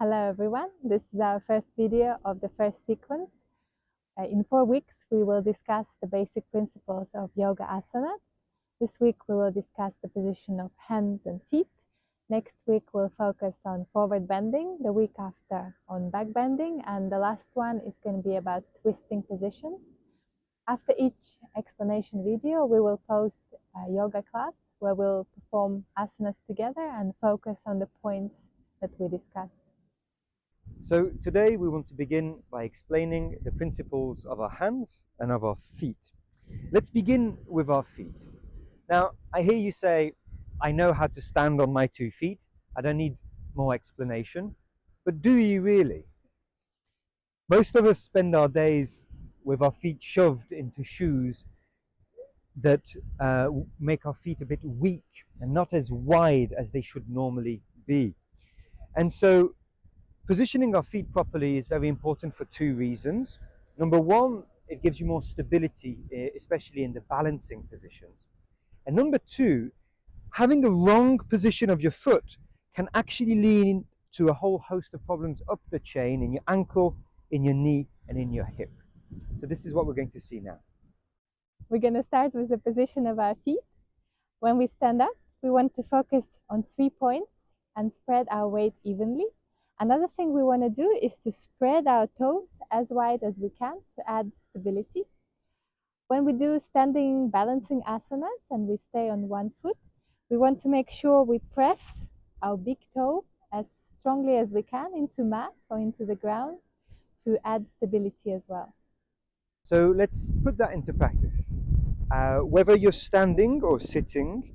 Hello everyone, this is our first video of the first sequence. In 4 weeks we will discuss the basic principles of yoga asanas. This week we will discuss the position of hands and feet. Next week we'll focus on forward bending, the week after on back bending, and the last one is going to be about twisting positions. After each explanation video we will post a yoga class where we'll perform asanas together and focus on the points that we discussed. So today we want to begin by explaining the principles of our hands and of our feet. Let's begin with our feet. Now, I hear you say, I know how to stand on my 2 feet. I don't need more explanation. But do you really? Most of us spend our days with our feet shoved into shoes that make our feet a bit weak and not as wide as they should normally be. And so positioning our feet properly is very important for 2 reasons. Number one, it gives you more stability, especially in the balancing positions. And number 2, having the wrong position of your foot can actually lead to a whole host of problems up the chain in your ankle, in your knee, and in your hip. So this is what we're going to see now. We're going to start with the position of our feet. When we stand up, we want to focus on 3 points and spread our weight evenly. Another thing we want to do is to spread our toes as wide as we can to add stability. When we do standing balancing asanas and we stay on 1 foot, we want to make sure we press our big toe as strongly as we can into mat or into the ground to add stability as well. So let's put that into practice. Whether you're standing or sitting,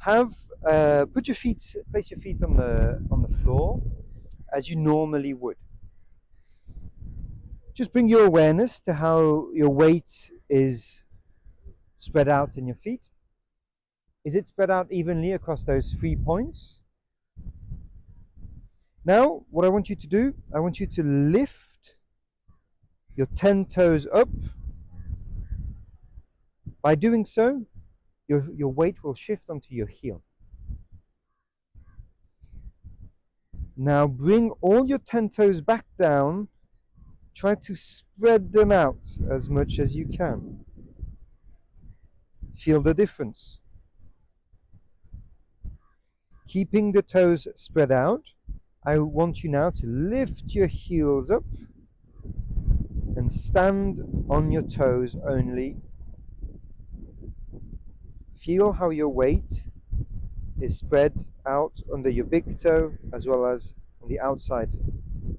place your feet on the floor as you normally would. Just bring your awareness to how your weight is spread out in your feet. Is it spread out evenly across those 3 points? Now, what I want you to do, I want you to lift your 10 toes up. By doing so, your weight will shift onto your heel. Now bring all your 10 toes back down. Try to spread them out as much as you can. Feel the difference. Keeping the toes spread out, I want you now to lift your heels up and stand on your toes only. Feel how your weight is spread out under your big toe as well as on the outside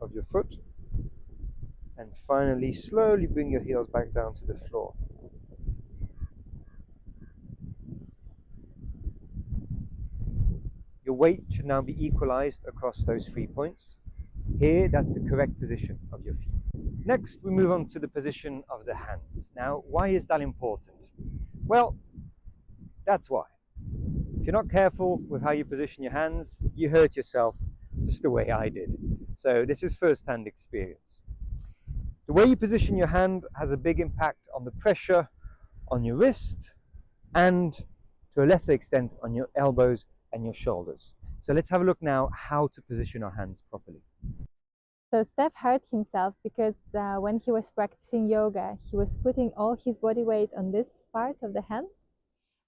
of your foot. And finally, slowly bring your heels back down to the floor. Your weight should now be equalized across those 3 points. Here, that's the correct position of your feet. Next, we move on to the position of the hands. Now, why is that important? Well, that's why. If you're not careful with how you position your hands, you hurt yourself just the way I did. So this is first-hand experience. The way you position your hand has a big impact on the pressure on your wrist and to a lesser extent on your elbows and your shoulders. So let's have a look now how to position our hands properly. So Steph hurt himself because when he was practicing yoga, he was putting all his body weight on this part of the hand.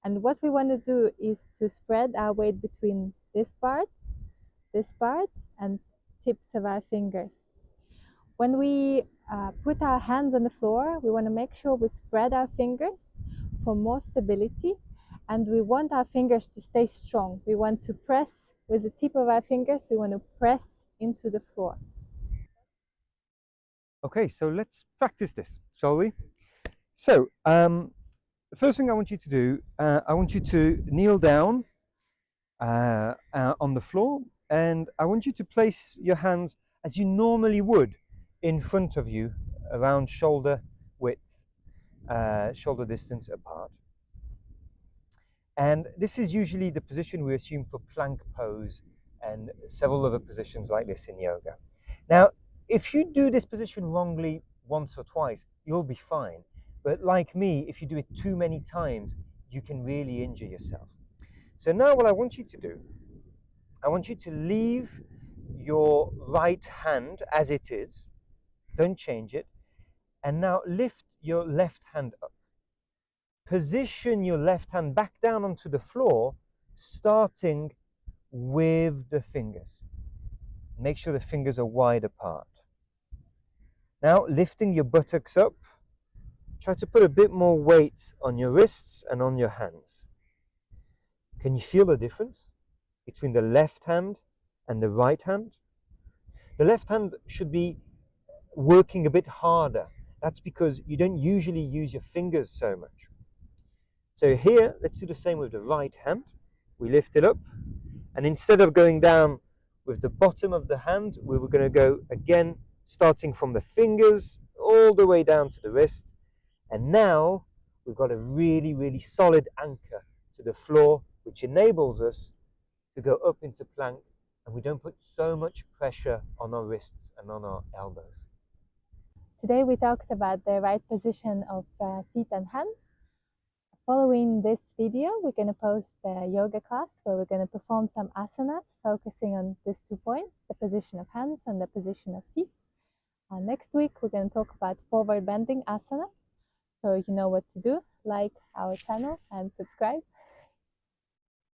And what we want to do is to spread our weight between this part, and tips of our fingers. When we put our hands on the floor, we want to make sure we spread our fingers for more stability, and we want our fingers to stay strong. We want to press with the tip of our fingers, we want to press into the floor. Okay, so let's practice this, shall we? So, the first thing I want you to do, I want you to kneel down on the floor, and I want you to place your hands as you normally would in front of you, around shoulder width, shoulder distance apart. And this is usually the position we assume for plank pose and several other positions like this in yoga. Now, if you do this position wrongly once or twice, you'll be fine. But like me, if you do it too many times, you can really injure yourself. So now what I want you to do, I want you to leave your right hand as it is, don't change it, and now lift your left hand up. Position your left hand back down onto the floor, starting with the fingers. Make sure the fingers are wide apart. Now, lifting your buttocks up, try to put a bit more weight on your wrists and on your hands. Can you feel the difference between the left hand and the right hand? The left hand should be working a bit harder. That's because you don't usually use your fingers so much. So here, let's do the same with the right hand. We lift it up, and instead of going down with the bottom of the hand, we were going to go again, starting from the fingers all the way down to the wrist. And now we've got a really, really solid anchor to the floor, which enables us to go up into plank, and we don't put so much pressure on our wrists and on our elbows. Today we talked about the right position of feet and hands. Following this video, we're going to post the yoga class where we're going to perform some asanas focusing on these 2 points, the position of hands and the position of feet. Next week, we're going to talk about forward bending asanas. So you know what to do. Like our channel and subscribe.